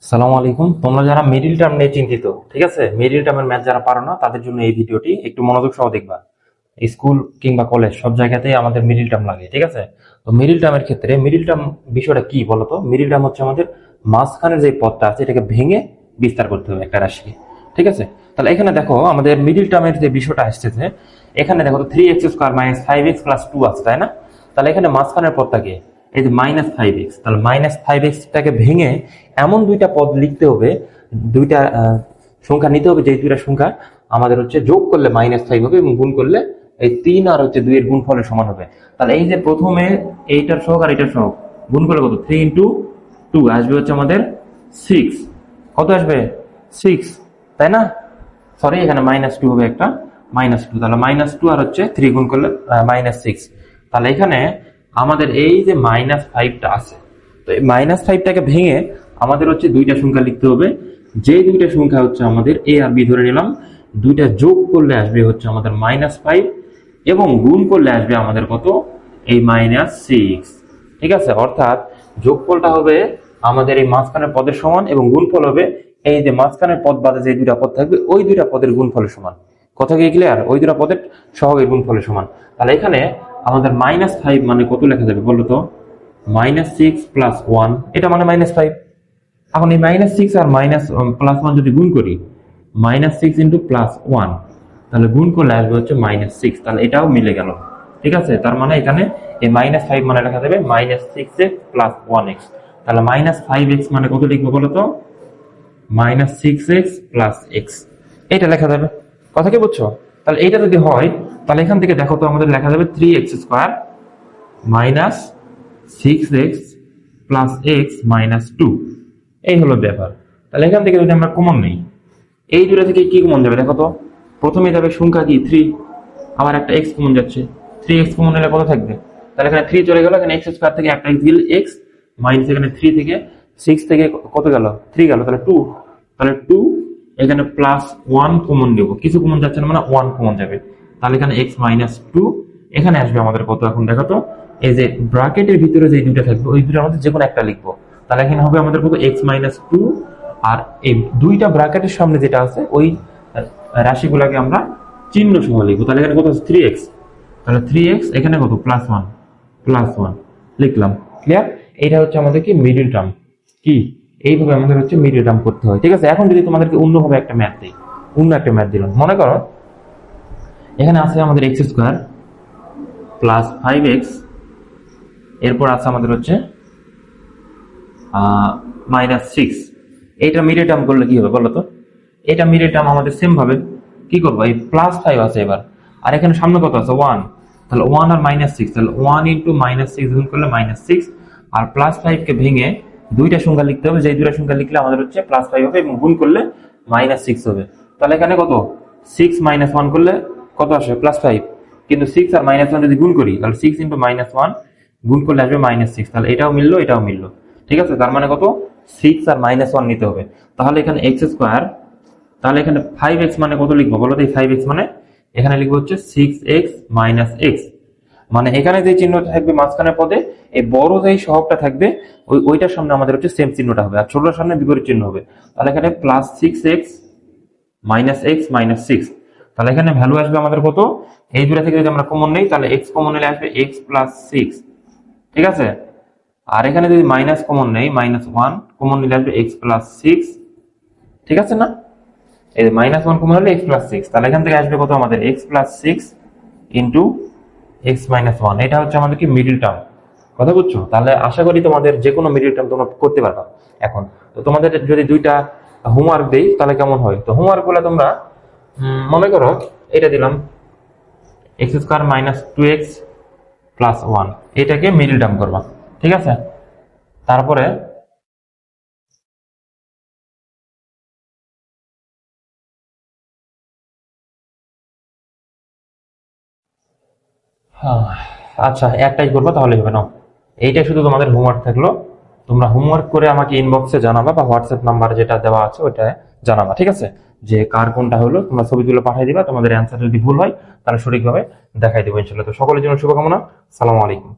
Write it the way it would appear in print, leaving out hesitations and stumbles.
সালাম আলাইকুম। তোমরা যারা মিডিল টার্ম নিয়ে চিন্তিত, ঠিক আছে, মিডিল টার্মের ম্যাথ যারা পারো না তাদের জন্য এই ভিডিওটি একটু মনোযোগ সহ দেখবা। স্কুল কিংবা কলেজ সব জায়গাতেই আমাদের মিডিল টার্ম লাগে, ঠিক আছে। তো মিডিল টার্মের ক্ষেত্রে মিডিল টার্ম বিষয়টা কি বলতো? মিডিল টার্ম হচ্ছে আমাদের মাঝখানের যে পদটা আছে এটাকে ভেঙে বিস্তার করতে হবে একটা রাশিকে, ঠিক আছে। তাহলে এখানে দেখো আমাদের মিডিল টার্মের যে বিষয়টা আসতেছে, এখানে দেখো তো 3x² - 5x + 2 আছে, তাই না? তাহলে এখানে মাঝখানের পদটাকে এই যে -5x, তাহলে -5x টাকে ভেঙে এমন দুইটা পদ লিখতে হবে, দুইটা সংখ্যা নিতে হবে, যে দুইটা সংখ্যা আমাদের হচ্ছে যোগ করলে -5 হবে এবং গুণ করলে এই 3 আর হচ্ছে 2 এর গুণফলের সমান হবে। তাহলে এই যে প্রথমে এইটার সহগ আর এটার সহগ গুণ করলে কত? 3 × 2 আসবে হচ্ছে আমাদের 6। কত আসবে? 6, তাই না? সরি, এখানে -2 হবে, একটা -2। তাহলে -2 আর হচ্ছে 3 গুণ করলে -6। তাহলে এখানে আমাদের এই যে -5টা আছে, তো এই -5টাকে ভেঙে আমাদের হচ্ছে দুইটা সংখ্যা লিখতে হবে। যে দুইটা সংখ্যা হচ্ছে আমাদের a আর b ধরে নিলাম, দুইটা যোগ করলে আসবে হচ্ছে আমাদের -5 এবং গুণ করলে আসবে আমাদের কত? এই -6, ঠিক আছে। অর্থাৎ যোগফলটা হবে আমাদের এই মাঝখানের পদের সমান এবং গুণফল হবে এই যে মাঝখানের পদ বাদে যে দুইটা পদ থাকবে ওই দুইটা পদের গুণফলের সমান। কথা কি ক্লিয়ার? ওই দুইটা পদের সহগের গুণফলের সমান। তাহলে এখানে আমাদের -5 মানে কত লেখা যাবে বলো তো? -6 + 1, এটা মানে -5। এখন এই -6 আর +1 যদি গুণ করি, -6 × +1, তাহলে গুণ করলে আসবে হচ্ছে -6। তাহলে এটাও মিলে গেল, ঠিক আছে। তার মানে এখানে এই -5 মানে লেখা যাবে -6x + 1x। তাহলে -5x মানে কত লিখবো বলো তো? -6x + x, এটা লেখা যাবে। কথা কি বুঝছো? তাহলে এইটা যদি হয়, তাহলে এখান থেকে দেখো তো আমাদের লেখা যাবে 3x² - 6x + x - 2। এই হলো ব্যাপার। তাহলে এখান থেকে যদি আমরা কমন নেই, এই দুটো থেকে কি কমন যাবে দেখো তো? প্রথমে যাবে সংখ্যা কি 3, আবার একটা x কমন যাচ্ছে। 3x কমন নিলে কত থাকবে? তাহলে এখানে 3 চলে গেল, এখানে x² থেকে একটা x দিলে x মাইনাস এখানে 3 থেকে 6 থেকে কত গেল? 3 গেল, তাহলে 2। তাহলে 2, এখানে +1 কমন নেব, কিছু কমন যাচ্ছে না মানে 1 কমন যাবে। তাহলে এখানে x - 2, এখানে আসবে আমাদের কত? এখন দেখো তো, এই যে ব্র্যাকেটের ভিতরে যে দুইটা থাকবে ওই দুটোর মধ্যে যে কোনো একটা লিখবো। তাহলে এখানে হবে আমাদের কত? x - 2, আর এই দুইটা ব্র্যাকেটের সামনে যেটা আছে ওই রাশিগুলোকে আমরা চিহ্ন সহ লিখবো। তাহলে এখানে কত আছে? 3x। তাহলে 3x, এখানে কত? +1 লিখলাম। ক্লিয়ার? এটা হচ্ছে আমাদের কি মিডল টার্ম। কি এইভাবে আমাদের হচ্ছে মিডল টার্ম করতে হয়, ঠিক আছে। এখন যদি তোমাদেরকে অন্যভাবে একটা ম্যাথ দিই, অন্য একটা ম্যাথ দিলাম, মনে করো এখানে আছে আমাদের x² + 5x, এরপর আছে আমাদের হচ্ছে -6। এইটা মিডল টার্ম করলে কি হবে বলো তো? এটা মিডল টার্ম আমাদের সেম ভাবে কি করবো? এই +5 আছে এবার, আর এখানে সামনে কত আছে? 1। তাহলে 1 আর -6, তাহলে 1 × -6 গুণ করলে -6, আর +5 কে ভেঙে দুইটা সংখ্যা লিখতে হবে, যে দুইটা সংখ্যা লিখলে আমাদের হচ্ছে +5 হবে এবং গুণ করলে -6 হবে। তাহলে এখানে কত? 6 - 1 করলে কত আসবে? +5। কিন্তু 6 আর -1 যদি গুণ করি, তাহলে 6 × -1 গুণ করলে আসবে -6। তাহলে এটাও মিললো, এটাও মিললো, ঠিক আছে। তার মানে কত? 6 আর -1 নিতে হবে। তাহলে এখানে x², তাহলে এখানে 5x মানে কত লিখবো বলো তো? এই 5x মানে এখানে লিখবো হচ্ছে 6x - x। মানে এখানে যে চিহ্নটা থাকবে মাঝখানের পদে, এই বড় যে সহগটা থাকবে ওইটার সামনে আমাদের হচ্ছে সেম চিহ্নটা হবে, আর ছোটটার সামনে বিপরীত চিহ্ন হবে। তাহলে এখানে +6x - x - 6। তাহলে এখানে ভ্যালু আসবে আমাদের কত? এই দুটো থেকে যদি আমরা কমন নেই, তাহলে x কমন নিলে আসবে x + 6, ঠিক আছে। আর এখানে যদি মাইনাস কমন নেই, -1 কমন নিলে আসবে x + 6, ঠিক আছে না? এই যে -1 কমন হলে x + 6, তাহলে এখান থেকে আসবে কত আমাদের? x + 6 × x - 1। এটা হচ্ছে আমাদের কি মিডল টার্ম। কথা বুঝছো? তাহলে আশা করি তোমাদের যে কোনো মিডল টার্ম তোমরা করতে পারবা। এখন তো তোমাদের যদি দুইটা হোমওয়ার্ক দেই তাহলে কেমন হয়? তো হোমওয়ার্ক গুলো তোমরা মনে করো এটা দিলাম x² - 2x + 1, এটাকে মিডল টার্ম করবা, ঠিক আছে। তারপরে হ্যাঁ, আচ্ছা একটাই করবো তাহলে হবে না? এইটাই শুধু তোমাদের হোমওয়ার্ক থাকলো। তোমরা হোমওয়ার্ক করে আমাকে ইনবক্সে জানাবা বা হোয়াটসঅ্যাপ নাম্বার যেটা দেওয়া আছে ওইটা জানাবা, ঠিক আছে। যে কার কোনটা হলো তোমরা ছবিগুলো পাঠিয়ে দিবা। তোমাদের অ্যান্সার যদি ভুল হয় তাহলে সঠিকভাবে দেখাই দেবো ইনশাল্লাহ। তো সকলের জন্য শুভকামনা। সালাম আলাইকুম।